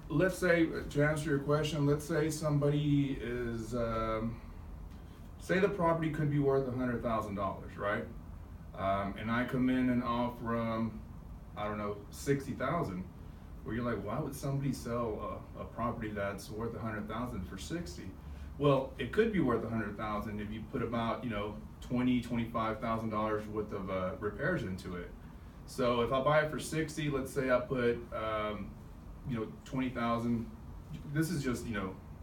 let's say, to answer your question, let's say somebody is, say the property could be worth $100,000, right? And I come in and offer them, I don't know, 60,000. Where you're like, why would somebody sell a property that's worth 100,000 for 60? Well, it could be worth 100,000 if you put about, $25,000 worth of repairs into it. So if I buy it for 60, let's say I put 20,000. This is just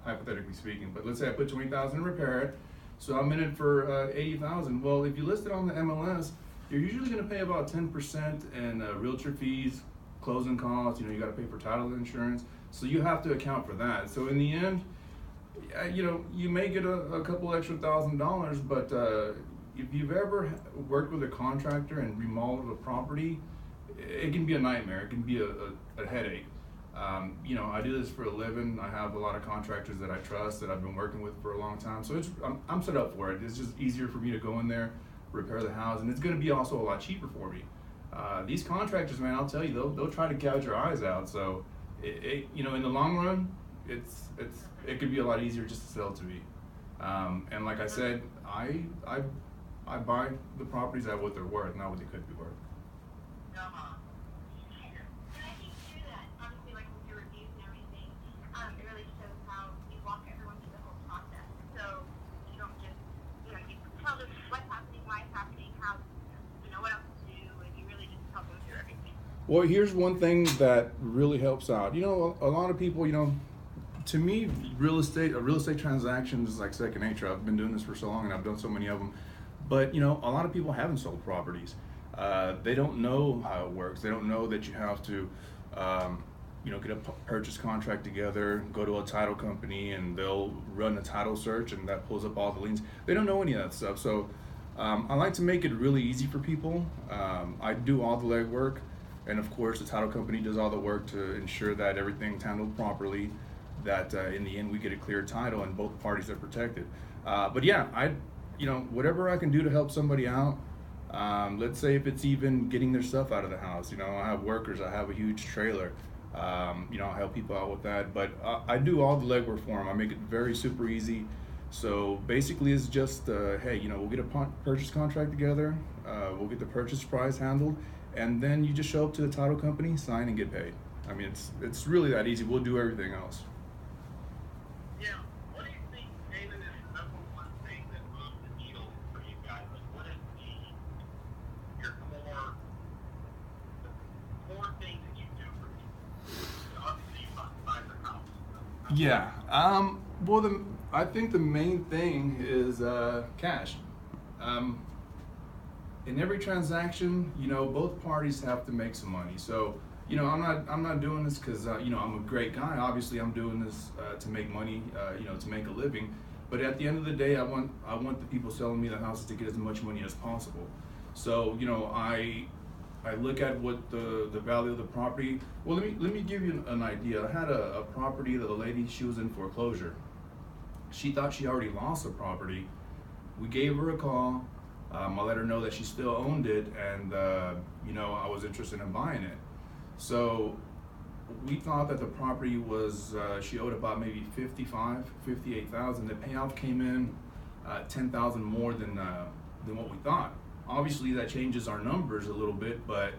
hypothetically speaking, but let's say I put 20,000 to repair it. So I'm in it for 80,000. Well, if you list it on the MLS, you're usually going to pay about 10% in realtor fees, closing costs. You got to pay for title insurance. So you have to account for that. So in the end, you may get a couple extra $1,000, but if you've ever worked with a contractor and remodeled a property, it can be a nightmare. It can be a headache. I do this for a living. I have a lot of contractors that I trust that I've been working with for a long time. So I'm set up for it. It's just easier for me to go in there, repair the house, and it's going to be also a lot cheaper for me. These contractors, man, I'll tell you, they'll try to gouge your eyes out. So, in the long run, it could be a lot easier just to sell to me. And like I said, I buy the properties at what they're worth, not what they could be worth. And I think too that obviously like with your reviews and everything, it really shows how you walk everyone through the whole process. So you don't just you tell them what's happening, why it's happening, how what else to do, and you really just help them through everything. Well, here's one thing that really helps out. A lot of people, to me, a real estate transaction is like second nature. I've been doing this for so long and I've done so many of them. But, a lot of people haven't sold properties. They don't know how it works. They don't know that you have to, get a purchase contract together, go to a title company, and they'll run a title search, and that pulls up all the liens. They don't know any of that stuff. So I like to make it really easy for people. I do all the legwork, and of course, the title company does all the work to ensure that everything's handled properly, that in the end we get a clear title and both parties are protected. But yeah, whatever I can do to help somebody out. Let's say if it's even getting their stuff out of the house. I have workers, I have a huge trailer. I help people out with that. But I do all the legwork for them. I make it very super easy. So basically it's just, hey, we'll get a purchase contract together. We'll get the purchase price handled. And then you just show up to the title company, sign, and get paid. I mean, it's really that easy. We'll do everything else. Yeah. What do you think, David, is the number one thing that moves the needle for you guys? Like, what is your core thing that you do for people? Obviously, you must buy their house. Yeah. Well, I think the main thing is cash. In every transaction, both parties have to make some money. So, I'm not doing this because I'm a great guy. Obviously, I'm doing this to make money, to make a living. But at the end of the day, I want the people selling me the houses to get as much money as possible. So, I look at what the value of the property. Well, let me give you an idea. I had a property that the lady, she was in foreclosure. She thought she already lost the property. We gave her a call. I let her know that she still owned it, and I was interested in buying it. So we thought that the property was, she owed about maybe 58,000. The payoff came in 10,000 more than what we thought. Obviously that changes our numbers a little bit, but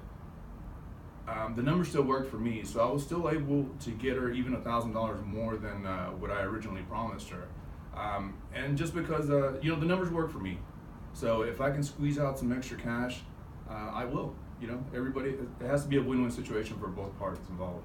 the numbers still worked for me. So I was still able to get her even $1,000 more than what I originally promised her. And just because, the numbers work for me. So if I can squeeze out some extra cash, I will. Everybody, it has to be a win-win situation for both parties involved.